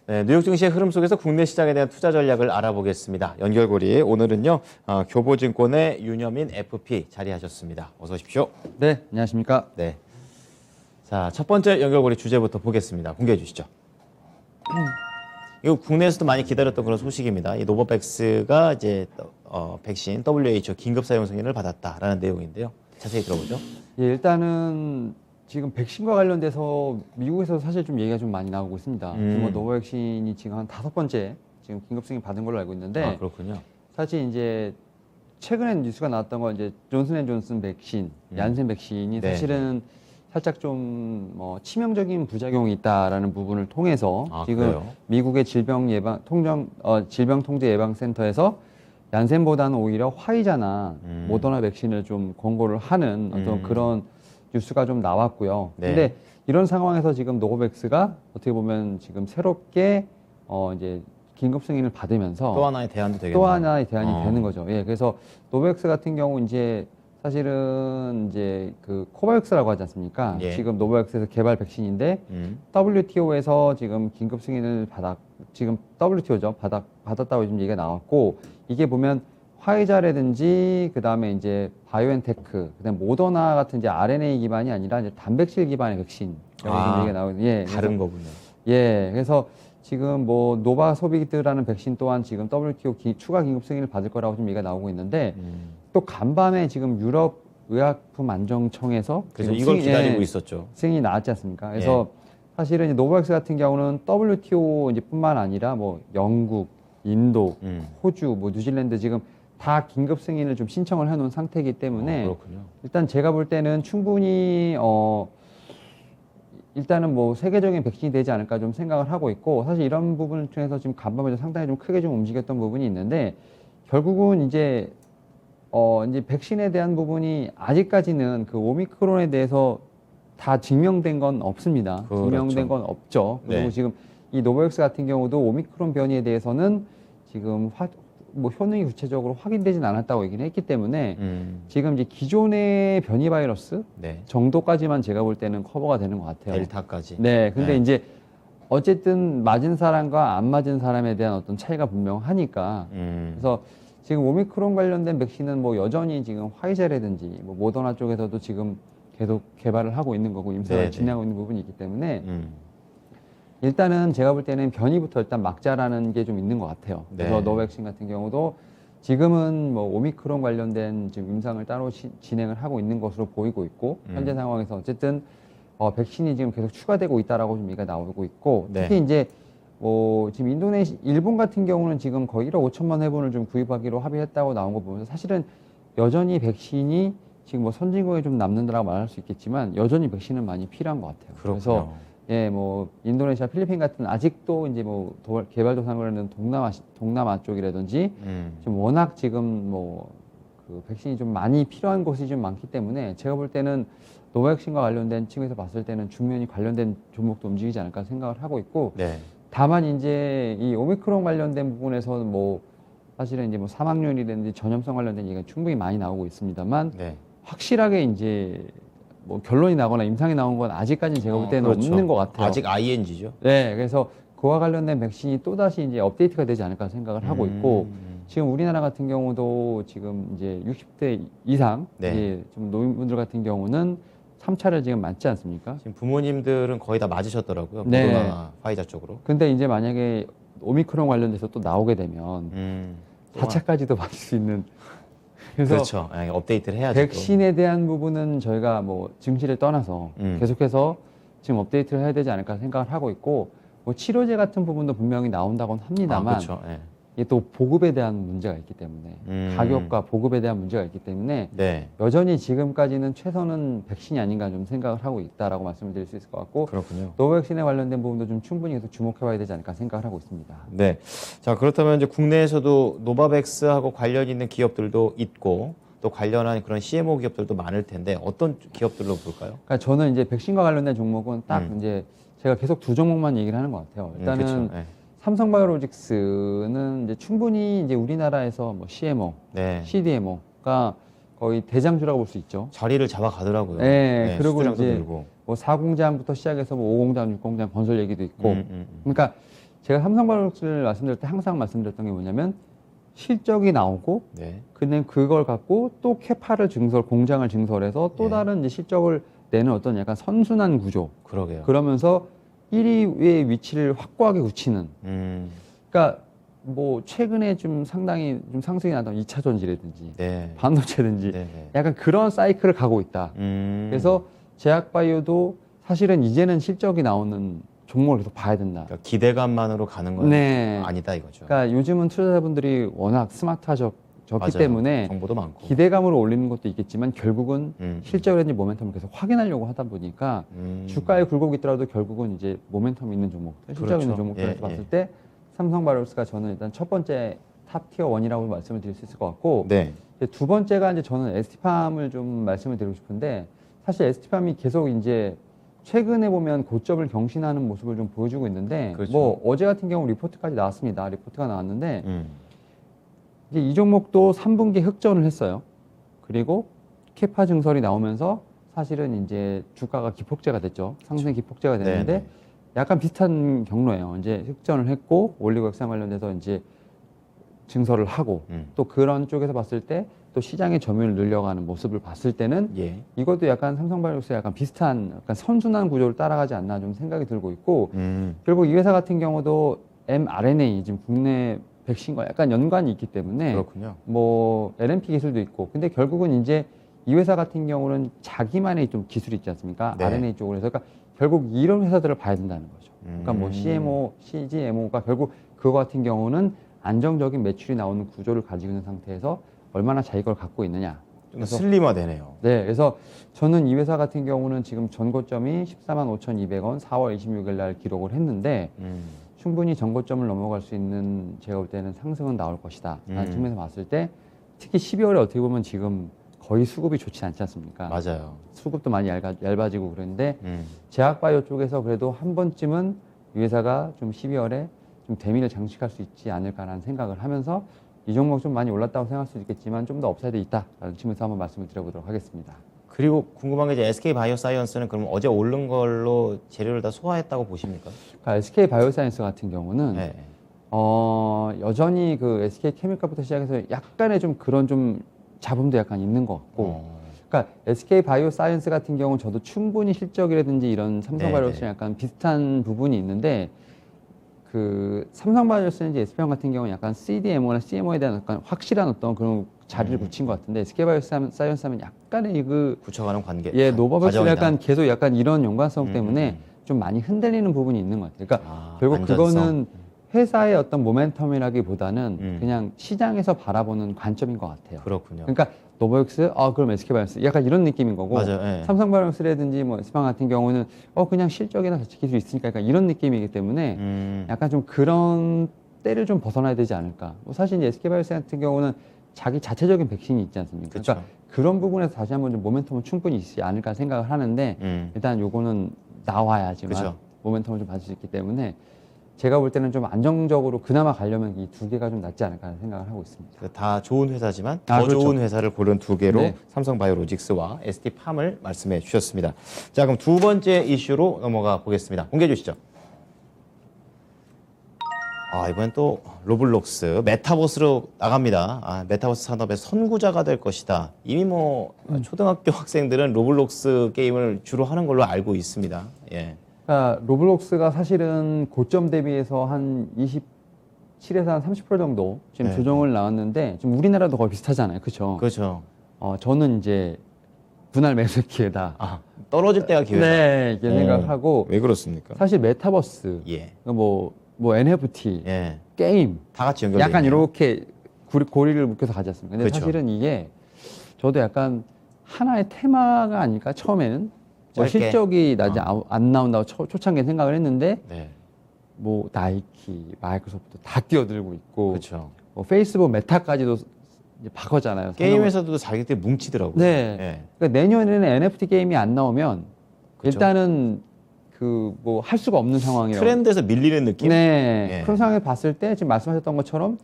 네, 뉴욕 증시의 흐름 속에서 국내 시장에 대한 투자 전략을 알아보겠습니다. 연결고리 오늘은요 교보증권의 윤여민 FP 자리하셨습니다. 어서 오십시오. 네, 안녕하십니까. 네, 자 첫 번째 연결고리 주제부터 보겠습니다. 공개해 주시죠. 이거 국내에서도 많이 기다렸던 그런 소식입니다. 이 노바백스가 이제 백신 WHO 긴급 사용 승인을 받았다라는 내용인데요. 자세히 들어보죠. 예, 일단은 지금 백신과 관련돼서 미국에서 사실 좀 얘기가 좀 많이 나오고 있습니다. 지금 뭐 노바백신이 지금 한 5번째 지금 긴급 승인 받은 걸로 알고 있는데, 아, 그렇군요. 사실 이제 최근에 뉴스가 나왔던 건 이제 존슨앤존슨 백신, 얀센 백신이 네. 사실은 살짝 좀 뭐 치명적인 부작용이 있다라는 부분을 통해서 지금 그래요? 미국의 질병통제예방센터에서 얀센보다는 오히려 화이자나 모더나 백신을 좀 권고를 하는 어떤 그런 뉴스가 좀 나왔고요. 네. 근데 이런 상황에서 지금 노바백스가 어떻게 보면 지금 새롭게 이제 긴급 승인을 받으면서 또 하나의 대안도 되겠네요. 또 하나의 대안이 되는 거죠. 예, 그래서 노바백스 같은 경우 이제 사실은 이제 그 코바백스라고 하지 않습니까? 예. 지금 노바백스에서 개발 백신인데 WTO에서 지금 긴급 승인을 지금 WTO죠. 받았다고 지금 얘기가 나왔고, 이게 보면 화이자라든지 그다음에 이제 바이오엔테크, 그다음에 모더나 같은 이제 RNA 기반이 아니라 이제 단백질 기반의 백신이라고 지금 얘기가 나오는. 예. 다른 거군요. 예. 그래서 지금 뭐 노바소비트라는 백신 또한 지금 WTO 추가 긴급 승인을 받을 거라고 지금 얘기가 나오고 있는데, 또 간밤에 지금 유럽 의약품 안정청에서 그래서 지금 이걸 기다리고 있었죠. 승인이 나왔지 않습니까? 그래서 사실은 이제 노바백스 같은 경우는 WTO 이제 뿐만 아니라 뭐 영국, 인도, 호주, 뭐 뉴질랜드 지금 다 긴급 승인을 좀 신청을 해놓은 상태이기 때문에 그렇군요. 일단 제가 볼 때는 충분히 일단은 뭐 세계적인 백신이 되지 않을까 좀 생각을 하고 있고, 사실 이런 부분 중에서 지금 간밤에 상당히 좀 크게 좀 움직였던 부분이 있는데, 결국은 이제 백신에 대한 부분이 아직까지는 그 오미크론에 대해서 다 증명된 건 없습니다. 그렇죠. 증명된 건 없죠. 그리고 네. 지금 이 노바백스 같은 경우도 오미크론 변이에 대해서는 지금 뭐 효능이 구체적으로 확인되진 않았다고 얘기를 했기 때문에 지금 이제 기존의 변이 바이러스 네. 정도까지만 제가 볼 때는 커버가 되는 것 같아요. 델타까지. 네, 근데 네. 이제 어쨌든 맞은 사람과 안 맞은 사람에 대한 어떤 차이가 분명하니까, 그래서 지금 오미크론 관련된 백신은 뭐 여전히 지금 화이자라든지 뭐 모더나 쪽에서도 지금 계속 개발을 하고 있는 거고 임상을 네네. 진행하고 있는 부분이 있기 때문에 일단은 제가 볼 때는 변이부터 일단 막자라는 게 좀 있는 것 같아요. 그래서 네. 노백신 같은 경우도 지금은 뭐 오미크론 관련된 지금 임상을 따로 진행을 하고 있는 것으로 보이고 있고, 현재 상황에서 어쨌든 백신이 지금 계속 추가되고 있다라고 좀 얘기가 나오고 있고, 네. 특히 이제 지금 일본 같은 경우는 지금 거의 1억 5천만 회분을 좀 구입하기로 합의했다고 나온 거 보면서, 사실은 여전히 백신이 지금 뭐 선진국에 좀 남는다라고 말할 수 있겠지만 여전히 백신은 많이 필요한 것 같아요. 그렇군요. 그래서 예, 뭐 인도네시아, 필리핀 같은 아직도 이제 뭐 개발도상국이라는 동남아 쪽이라든지 지금 워낙 지금 뭐 그 백신이 좀 많이 필요한 곳이 좀 많기 때문에 제가 볼 때는 노바백신과 관련된 측면에서 봤을 때는 중면이 관련된 종목도 움직이지 않을까 생각을 하고 있고, 네. 다만 이제 이 오미크론 관련된 부분에서는 뭐 사실은 이제 뭐 사망률이라든지 전염성 관련된 얘기가 충분히 많이 나오고 있습니다만, 네. 확실하게 이제 뭐 결론이 나거나 임상이 나온 건 아직까지는 제가 볼 때는 그렇죠. 없는 것 같아요. 아직 ING죠. 네, 그래서 그와 관련된 백신이 또 다시 이제 업데이트가 되지 않을까 생각을 하고 있고, 지금 우리나라 같은 경우도 지금 이제 60대 이상 네. 이제 좀 노인분들 같은 경우는 3차를 지금 맞지 않습니까? 지금 부모님들은 거의 다 맞으셨더라고요. 네. 모더나 화이자 쪽으로. 근데 이제 만약에 오미크론 관련돼서 또 나오게 되면 4차까지도 맞을 수 있는. 그래서 그렇죠. 예, 업데이트를 해야죠. 백신에 대한 부분은 저희가 뭐 증시를 떠나서 계속해서 지금 업데이트를 해야 되지 않을까 생각을 하고 있고, 뭐 치료제 같은 부분도 분명히 나온다고는 합니다만, 그렇죠. 예. 이게 또 보급에 대한 문제가 있기 때문에, 가격과 보급에 대한 문제가 있기 때문에 네. 여전히 지금까지는 최선은 백신이 아닌가 좀 생각을 하고 있다라고 말씀을 드릴 수 있을 것 같고, 그렇군요. 노백신에 관련된 부분도 좀 충분히 계속 주목해봐야 되지 않을까 생각을 하고 있습니다. 네. 자, 그렇다면 이제 국내에서도 노바백스하고 관련 있는 기업들도 있고 또 관련한 그런 CMO 기업들도 많을 텐데 어떤 기업들로 볼까요? 그러니까 저는 이제 백신과 관련된 종목은 딱 이제 제가 계속 두 종목만 얘기를 하는 것 같아요. 일단은 그렇죠. 예. 삼성바이오로직스는 이제 충분히 이제 우리나라에서 뭐 CMO, 네. CDMO가 거의 대장주라고 볼 수 있죠. 자리를 잡아가더라고요. 네, 그리고 수주량도 이제 늘고. 뭐 4공장부터 시작해서 뭐 5공장, 6공장 건설 얘기도 있고, 그러니까 제가 삼성바이오록스를 말씀드릴 때 항상 말씀드렸던 게 뭐냐면 실적이 나오고 네. 근데 그걸 갖고 또 캐파를 공장을 증설해서 또 예. 다른 이제 실적을 내는 어떤 약간 선순환 구조. 그러게요. 그러면서 1위의 위치를 확고하게 굳히는. 그러니까 뭐 최근에 좀 상당히 좀 상승이 나던 2차 전지라든지 네. 반도체든지 네. 네. 약간 그런 사이클을 가고 있다. 그래서 제약바이오도 사실은 이제는 실적이 나오는 종목을 계속 봐야 된다. 그러니까 기대감만으로 가는 건 네. 아니다 이거죠. 그러니까 요즘은 투자자분들이 워낙 스마트하셨기 맞아요. 때문에 정보도 많고. 기대감으로 올리는 것도 있겠지만 결국은 실적이라든지 모멘텀을 계속 확인하려고 하다 보니까 주가에 굴곡이 있더라도 결국은 이제 모멘텀 있는 종목들, 실적 그렇죠. 있는 종목들에서 예, 봤을 예. 때 삼성바이오록스가 저는 일단 첫 번째 탑 티어 1이라고 말씀을 드릴 수 있을 것 같고 네. 이제 두 번째가 이제 저는 ST팜을 좀 말씀을 드리고 싶은데 사실 ST팜이 계속 이제 최근에 보면 고점을 경신하는 모습을 좀 보여주고 있는데 그렇죠. 뭐 어제 같은 경우 리포트까지 나왔습니다. 리포트가 나왔는데 음. 이제 이 종목도 3분기 흑전을 했어요. 그리고 캐파 증설이 나오면서 사실은 이제 주가가 기폭제가 됐죠. 상승 기폭제가 됐는데 네네. 약간 비슷한 경로예요. 이제 흑전을 했고 올리고 액상 관련돼서 이제 증설을 하고 또 그런 쪽에서 봤을 때 또 시장의 점유율을 늘려가는 모습을 봤을 때는 예. 이것도 약간 삼성바이오록스의 약간 비슷한 약간 선순환 구조를 따라가지 않나 좀 생각이 들고 있고 그리고 이 회사 같은 경우도 mRNA 지금 국내 백신과 약간 연관이 있기 때문에 그렇군요. 뭐 LNP 기술도 있고 근데 결국은 이제 이 회사 같은 경우는 자기만의 좀 기술이 있지 않습니까? 네. RNA 쪽으로 해서 그러니까 결국 이런 회사들을 봐야 된다는 거죠. 그러니까 뭐 CMO, CGMO가 결국 그거 같은 경우는 안정적인 매출이 나오는 구조를 가지고 있는 상태에서 얼마나 자기걸 갖고 있느냐. 좀 슬림화되네요. 네, 그래서 저는 이 회사 같은 경우는 지금 전고점이 145,200원 4월 26일 날 기록을 했는데 충분히 전고점을 넘어갈 수 있는 제가 볼 때는 상승은 나올 것이다. 라는 측면에서 봤을 때 특히 12월에 어떻게 보면 지금 거의 수급이 좋지 않지 않습니까? 맞아요. 수급도 많이 얇아지고 그러는데 제약바이오 쪽에서 그래도 한 번쯤은 이 회사가 좀 12월에 좀 대미를 장식할 수 있지 않을까라는 생각을 하면서 이 종목 좀 많이 올랐다고 생각할 수 있겠지만 좀 더 업사이드 있다라는 측면에서 한번 말씀을 드려보도록 하겠습니다. 그리고 궁금한 게 이제 SK 바이오사이언스는 그럼 어제 오른 걸로 재료를 다 소화했다고 보십니까? 그러니까 SK 바이오사이언스 같은 경우는 네. 여전히 그 SK 케미칼부터 시작해서 약간의 좀 그런 좀 잡음도 약간 있는 것 같고 그러니까 SK 바이오사이언스 같은 경우는 저도 충분히 실적이라든지 이런 삼성바이오로스랑 약간 비슷한 부분이 있는데 그 삼성바이오로스는 이제 SPM 같은 경우는 약간 CDMO나 CMO에 대한 약간 확실한 어떤 그런 자리를 굳힌 것 같은데 SK 바이오사이언스 하면 약간의 그 굳혀가는 관계. 예, 노바백스는 과정이다. 약간 계속 약간 이런 연관성 때문에 좀 많이 흔들리는 부분이 있는 것 같아요. 그러니까 결국 안전성. 그거는 회사의 어떤 모멘텀이라기보다는 그냥 시장에서 바라보는 관점인 것 같아요. 그렇군요. 그러니까 노바백스, 그럼 SK바이오스 약간 이런 느낌인 거고 맞아요. 예. 삼성바이오스라든지 뭐 스방 같은 경우는 그냥 실적이나 지킬 수 있으니까 약간 이런 느낌이기 때문에 약간 좀 그런 때를 좀 벗어나야 되지 않을까. 뭐 사실 이제 SK바이오스 같은 경우는 자기 자체적인 백신이 있지 않습니까? 그쵸. 그러니까 그런 부분에서 다시 한번 좀 모멘텀은 충분히 있지 않을까 생각을 하는데 일단 요거는 나와야지만 그쵸. 모멘텀을 좀 받을 수 있기 때문에 제가 볼 때는 좀 안정적으로 그나마 가려면 이 두 개가 좀 낫지 않을까 생각을 하고 있습니다. 다 좋은 회사지만 더 그렇죠. 좋은 회사를 고른 두 개로 네. 삼성바이오로직스와 ST팜을 말씀해 주셨습니다. 자, 그럼 두 번째 이슈로 넘어가 보겠습니다. 공개해 주시죠. 이번엔 또 로블록스 메타버스로 나갑니다. 메타버스 산업의 선구자가 될 것이다. 이미 뭐 초등학교 학생들은 로블록스 게임을 주로 하는 걸로 알고 있습니다. 예. 그러니까 로블록스가 사실은 고점 대비해서 한 27에서 한 30% 정도 지금 네. 조정을 나왔는데 지금 우리나라도 거의 비슷하잖아요. 그렇죠? 그렇죠. 저는 이제 분할 매수 기회다. 떨어질 때가 기회다. 네, 이렇게 생각하고 왜 그렇습니까? 사실 메타버스, 예. 뭐 NFT, 예. 게임, 다 같이 연결돼 약간 있네요. 이렇게 고리를 묶여서 가지 않습니까? 근데 그렇죠. 사실은 이게 저도 약간 하나의 테마가 아닐까 처음에는 뭐 짧게. 실적이 안 나온다고 초창기에 생각을 했는데 네. 뭐 나이키, 마이크로소프트 다 뛰어들고 있고 그렇죠. 뭐 페이스북 메타까지도 이제 바꿨잖아요. 게임에서도 자기들 뭉치더라고요. 네. 예. 그러니까 내년에는 NFT 게임이 안 나오면 그쵸. 일단은 그 뭐 할 수가 없는 상황이라고. 트렌드에서 밀리는 느낌? 네. 예. 그런 상황을 봤을 때 지금 말씀하셨던 것처럼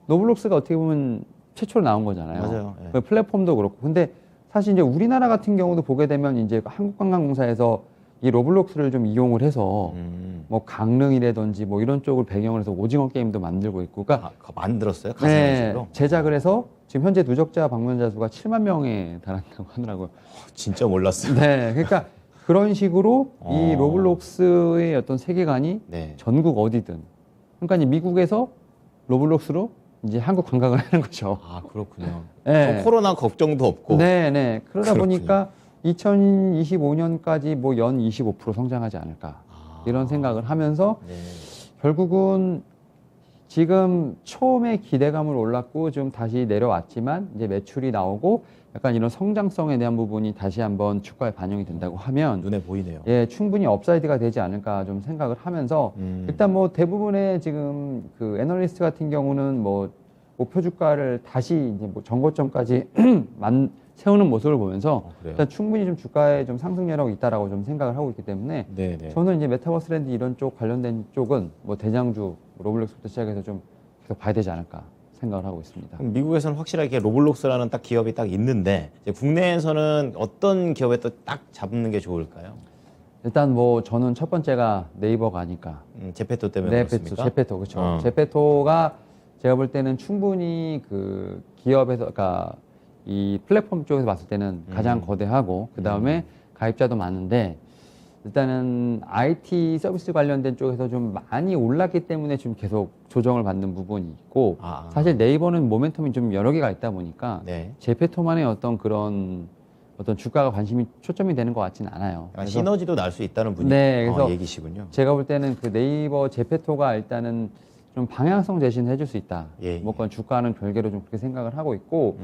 노블록스가 어떻게 보면 최초로 나온 거잖아요. 맞아요. 예. 그 플랫폼도 그렇고. 근데 사실 이제 우리나라 같은 경우도 보게 되면 이제 한국관광공사에서 이 로블록스를 좀 이용을 해서 뭐 강릉이라든지 뭐 이런 쪽을 배경으로 해서 오징어 게임도 만들고 있고, 그러니까 만들었어요? 네, 가상현실로? 제작을 해서 지금 현재 누적자 방문자 수가 7만 명에 달한다고 하더라고요. 진짜 몰랐어요. 네, 그러니까 그런 식으로 이 어. 로블록스의 어떤 세계관이 네. 전국 어디든, 그러니까 이제 미국에서 로블록스로 이제 한국 관광을 하는 거죠. 아, 그렇군요. 네. 또 코로나 걱정도 없고. 네, 네. 그러다 그렇군요. 보니까 2025년까지 뭐 연 25% 성장하지 않을까 이런 생각을 하면서 네. 결국은 지금 처음에 기대감을 올랐고 좀 다시 내려왔지만 이제 매출이 나오고 약간 이런 성장성에 대한 부분이 다시 한번 주가에 반영이 된다고 하면 눈에 보이네요. 예, 충분히 업사이드가 되지 않을까 좀 생각을 하면서 일단 뭐 대부분의 지금 그 애널리스트 같은 경우는 뭐 목표 주가를 다시 이제 뭐 전고점까지 세우는 모습을 보면서 그래요? 일단 충분히 좀 주가에 좀 상승 여력이 있다라고 좀 생각을 하고 있기 때문에 네네. 저는 이제 메타버스 랜드 이런 쪽 관련된 쪽은 뭐 대장주 로블록스부터 시작해서 좀 계속 봐야 되지 않을까 생각을 하고 있습니다. 그럼 미국에서는 확실하게 로블록스라는 딱 기업이 딱 있는데 이제 국내에서는 어떤 기업에 또 딱 잡는 게 좋을까요? 일단 뭐 저는 첫 번째가 네이버가 아닐까. 제페토 때문에 그렇습니까? 제페토, 그렇죠. 제페토가 제가 볼 때는 충분히 그 기업에서, 그러니까 이 플랫폼 쪽에서 봤을 때는 가장 거대하고 그 다음에 가입자도 많은데 일단은 IT 서비스 관련된 쪽에서 좀 많이 올랐기 때문에 지금 계속 조정을 받는 부분이 있고 사실 네이버는 모멘텀이 좀 여러 개가 있다 보니까 네. 제페토만의 어떤 그런 어떤 주가가 관심이 초점이 되는 것 같지는 않아요. 그래서 시너지도 날 수 있다는 분이 네, 그래서 얘기시군요. 제가 볼 때는 그 네이버 제페토가 일단은 좀 방향성 제시는 해줄 수 있다. 예, 뭐 그건 주가는 별개로 좀 그렇게 생각을 하고 있고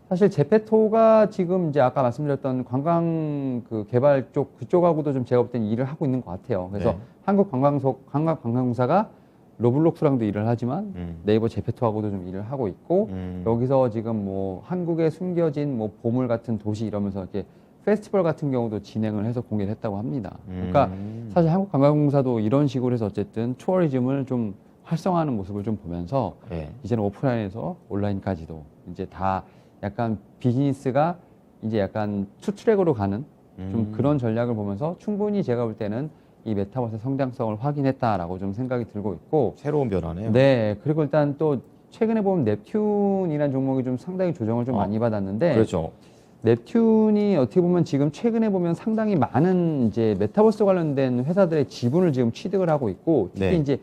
사실 제페토가 지금 이제 아까 말씀드렸던 관광 그 개발 쪽 그쪽하고도 좀 제가 볼 때는 일을 하고 있는 것 같아요. 그래서 네. 한국관광공사가 로블록스랑도 일을 하지만 네이버 제페토하고도 좀 일을 하고 있고 여기서 지금 뭐 한국에 숨겨진 뭐 보물 같은 도시 이러면서 이렇게 페스티벌 같은 경우도 진행을 해서 공개를 했다고 합니다. 그러니까 사실 한국관광공사도 이런 식으로 해서 어쨌든 투어리즘을 좀 활성화하는 모습을 좀 보면서 이제는 오프라인에서 온라인까지도 이제 다 약간 비즈니스가 이제 약간 투트랙으로 가는 좀 그런 전략을 보면서 충분히 제가 볼 때는 이 메타버스의 성장성을 확인했다라고 좀 생각이 들고 있고 새로운 변화네요. 네, 그리고 일단 또 최근에 보면 넵튠이라는 종목이 좀 상당히 조정을 좀 많이 받았는데 그렇죠. 넵튠이 어떻게 보면 지금 최근에 보면 상당히 많은 이제 메타버스 관련된 회사들의 지분을 지금 취득을 하고 있고 특히 네. 이제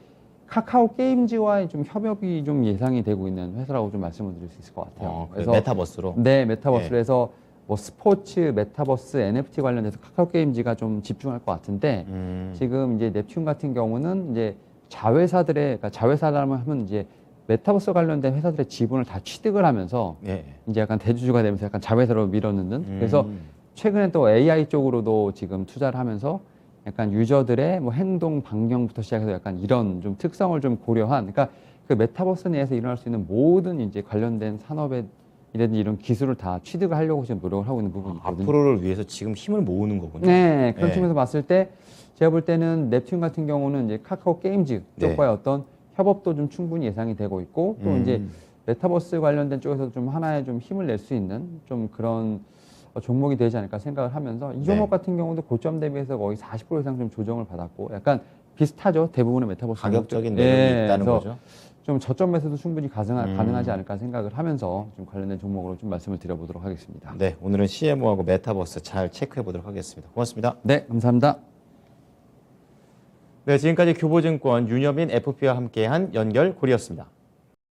카카오 게임즈와의 좀 협업이 좀 예상이 되고 있는 회사라고 좀 말씀을 드릴 수 있을 것 같아요. 그래서 메타버스로. 네, 메타버스로 해서 뭐 스포츠, 메타버스, NFT 관련해서 카카오 게임즈가 좀 집중할 것 같은데 지금 이제 넵튠 같은 경우는 이제 자회사들의, 그러니까 자회사라면 하면 이제 메타버스 관련된 회사들의 지분을 다 취득을 하면서 이제 약간 대주주가 되면서 약간 자회사로 밀어넣는 그래서 최근에 또 AI 쪽으로도 지금 투자를 하면서 약간 유저들의 뭐 행동 반경부터 시작해서 약간 이런 좀 특성을 좀 고려한 그러니까 그 메타버스 내에서 일어날 수 있는 모든 이제 관련된 산업에 이런 기술을 다 취득을 하려고 지금 노력을 하고 있는 부분이 있거든요. 앞으로를 위해서 지금 힘을 모으는 거군요. 네, 그런 측면에서 봤을 때 제가 볼 때는 넵튠 같은 경우는 이제 카카오 게임즈 쪽과의 어떤 협업도 좀 충분히 예상이 되고 있고 또 이제 메타버스 관련된 쪽에서 좀 하나의 좀 힘을 낼 수 있는 좀 그런 종목이 되지 않을까 생각을 하면서 이 종목 같은 경우도 고점 대비해서 거의 40% 이상 좀 조정을 받았고 약간 비슷하죠. 대부분의 메타버스 가격적인 매력이 있다는 거죠. 좀 저점에서도 충분히 가능하지 않을까 생각을 하면서 좀 관련된 종목으로 좀 말씀을 드려보도록 하겠습니다. 네, 오늘은 CMO하고 메타버스 잘 체크해 보도록 하겠습니다. 고맙습니다. 네, 감사합니다. 네, 지금까지 교보증권 윤여민 FP와 함께한 연결고리였습니다.